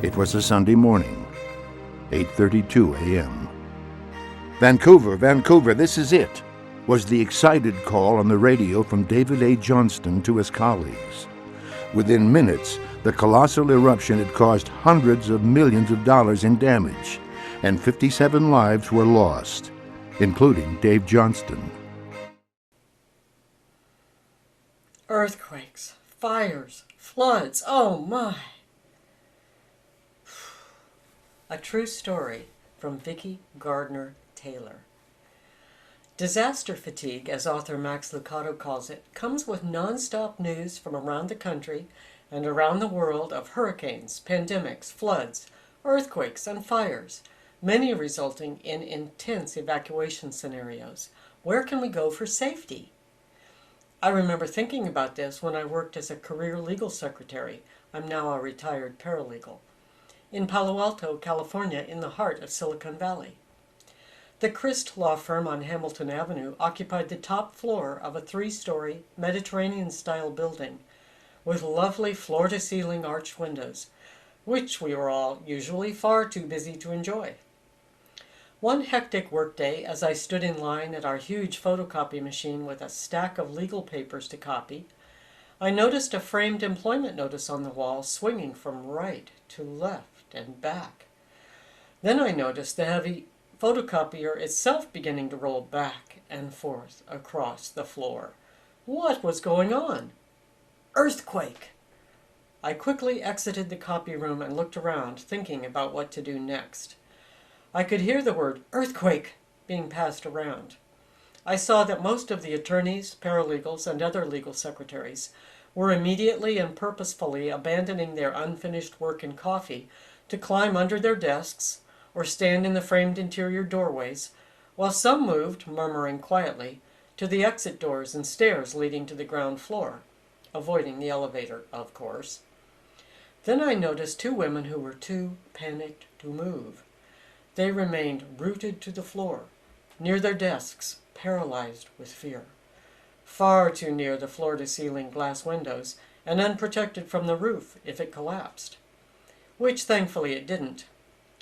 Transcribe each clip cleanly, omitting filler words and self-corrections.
It was a Sunday morning, 8:32 a.m. Vancouver, Vancouver, this is it, was the excited call on the radio from David A. Johnston to his colleagues. Within minutes, the colossal eruption had caused hundreds of millions of dollars in damage, and 57 lives were lost, including Dave Johnston. Earthquakes, fires, floods, oh my! A true story from Vicki Gardner Taylor. Disaster fatigue, as author Max Lucado calls it, comes with non-stop news from around the country and around the world of hurricanes, pandemics, floods, earthquakes, and fires, many resulting in intense evacuation scenarios. Where can we go for safety? I remember thinking about this when I worked as a career legal secretary. I'm now a retired paralegal. In Palo Alto, California, in the heart of Silicon Valley. The Christ law firm on Hamilton Avenue occupied the top floor of a 3-story Mediterranean-style building with lovely floor-to-ceiling arched windows, which we were all usually far too busy to enjoy. One hectic workday, as I stood in line at our huge photocopy machine with a stack of legal papers to copy, I noticed a framed employment notice on the wall swinging from right to left and back. Then I noticed the heavy photocopier itself beginning to roll back and forth across the floor. What was going on? Earthquake! I quickly exited the copy room and looked around, thinking about what to do next. I could hear the word earthquake being passed around. I saw that most of the attorneys, paralegals, and other legal secretaries were immediately and purposefully abandoning their unfinished work and coffee to climb under their desks or stand in the framed interior doorways, while some moved, murmuring quietly, to the exit doors and stairs leading to the ground floor, avoiding the elevator, of course. Then I noticed 2 women who were too panicked to move. They remained rooted to the floor, near their desks, paralyzed with fear, far too near the floor-to-ceiling glass windows and unprotected from the roof if it collapsed, which thankfully it didn't,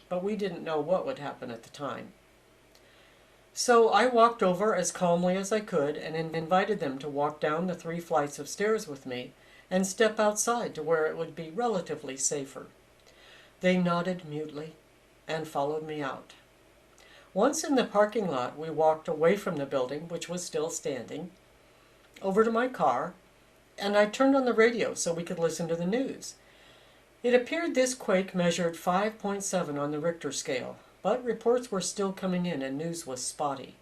but we didn't know what would happen at the time. So I walked over as calmly as I could and invited them to walk down the 3 flights of stairs with me and step outside to where it would be relatively safer. They nodded mutely and followed me out. Once in the parking lot, we walked away from the building, which was still standing, over to my car, and I turned on the radio so we could listen to the news. It appeared this quake measured 5.7 on the Richter scale, but reports were still coming in and news was spotty.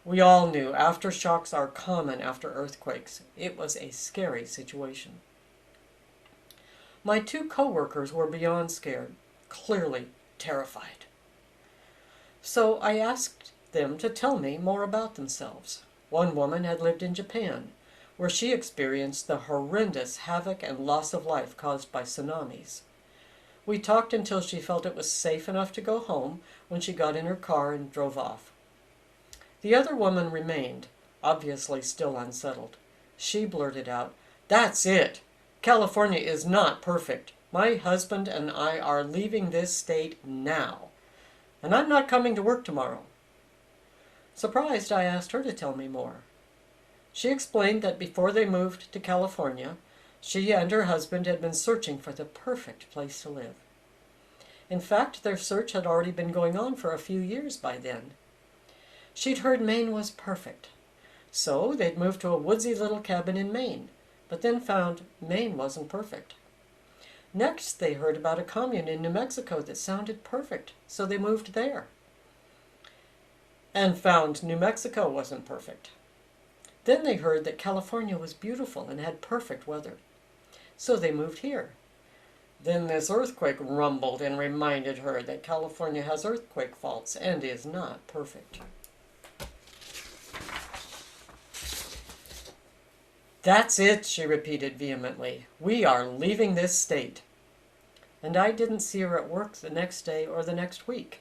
We all knew aftershocks are common after earthquakes. It was a scary situation. My 2 co-workers were beyond scared, clearly terrified. So I asked them to tell me more about themselves. One woman had lived in Japan, where she experienced the horrendous havoc and loss of life caused by tsunamis. We talked until she felt it was safe enough to go home when she got in her car and drove off. The other woman remained, obviously still unsettled. She blurted out, "That's it! California is not perfect. My husband and I are leaving this state now, and I'm not coming to work tomorrow." Surprised, I asked her to tell me more. She explained that before they moved to California, she and her husband had been searching for the perfect place to live. In fact, their search had already been going on for a few years by then. She'd heard Maine was perfect, so they'd moved to a woodsy little cabin in Maine, but then found Maine wasn't perfect. Next, they heard about a commune in New Mexico that sounded perfect, so they moved there, and found New Mexico wasn't perfect. Then they heard that California was beautiful and had perfect weather, so they moved here. Then this earthquake rumbled and reminded her that California has earthquake faults and is not perfect. "That's it," she repeated vehemently. "We are leaving this state." And I didn't see her at work the next day or the next week.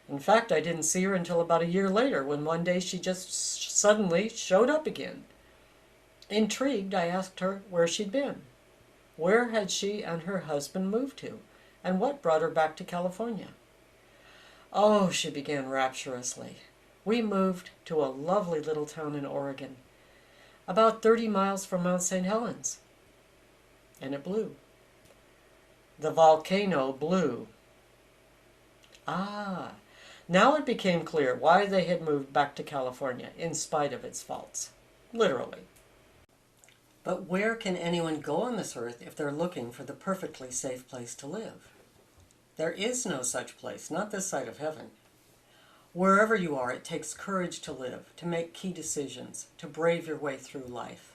In fact, I didn't see her until about a year later, when one day she just suddenly showed up again. Intrigued, I asked her where she'd been. Where had she and her husband moved to? and what brought her back to California. Oh, she began rapturously. We moved to a lovely little town in Oregon, about 30 miles from Mount St. Helens. And it blew. The volcano blew. Ah, now it became clear why they had moved back to California in spite of its faults. Literally. But where can anyone go on this earth if they're looking for the perfectly safe place to live? There is no such place, not this side of heaven. Wherever you are, it takes courage to live, to make key decisions, to brave your way through life.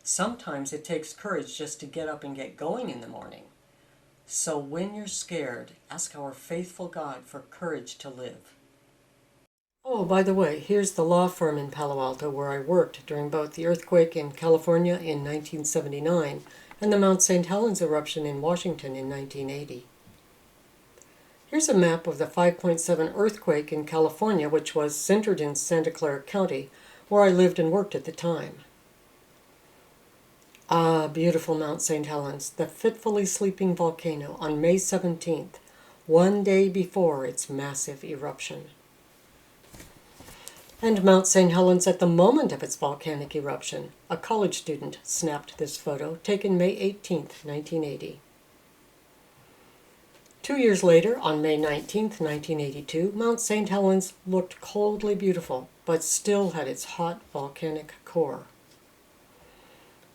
Sometimes it takes courage just to get up and get going in the morning. So when you're scared, ask our faithful God for courage to live. Oh, by the way, here's the law firm in Palo Alto where I worked during both the earthquake in California in 1979 and the Mount St. Helens eruption in Washington in 1980. Here's a map of the 5.7 earthquake in California, which was centered in Santa Clara County, where I lived and worked at the time. Ah, beautiful Mount St. Helens, the fitfully sleeping volcano on May 17th, one day before its massive eruption. And Mount St. Helens at the moment of its volcanic eruption. A college student snapped this photo, taken May 18th, 1980. 2 years later, on May 19, 1982, Mount St. Helens looked coldly beautiful, but still had its hot volcanic core.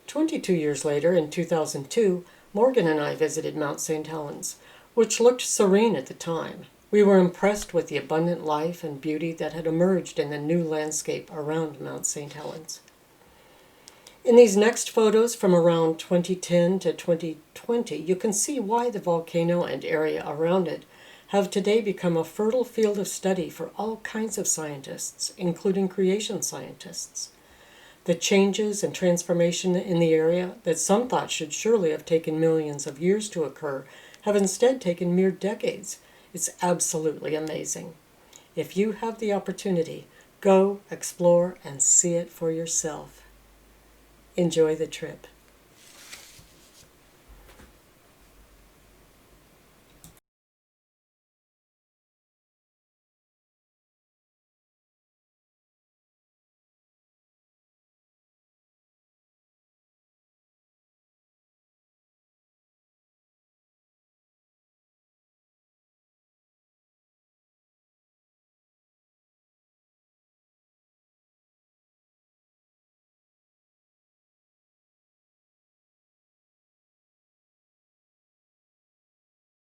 22 years later, in 2002, Morgan and I visited Mount St. Helens, which looked serene at the time. We were impressed with the abundant life and beauty that had emerged in the new landscape around Mount St. Helens. In these next photos from around 2010 to 2020, you can see why the volcano and area around it have today become a fertile field of study for all kinds of scientists, including creation scientists. The changes and transformation in the area that some thought should surely have taken millions of years to occur have instead taken mere decades. It's absolutely amazing. If you have the opportunity, go, explore, and see it for yourself. Enjoy the trip.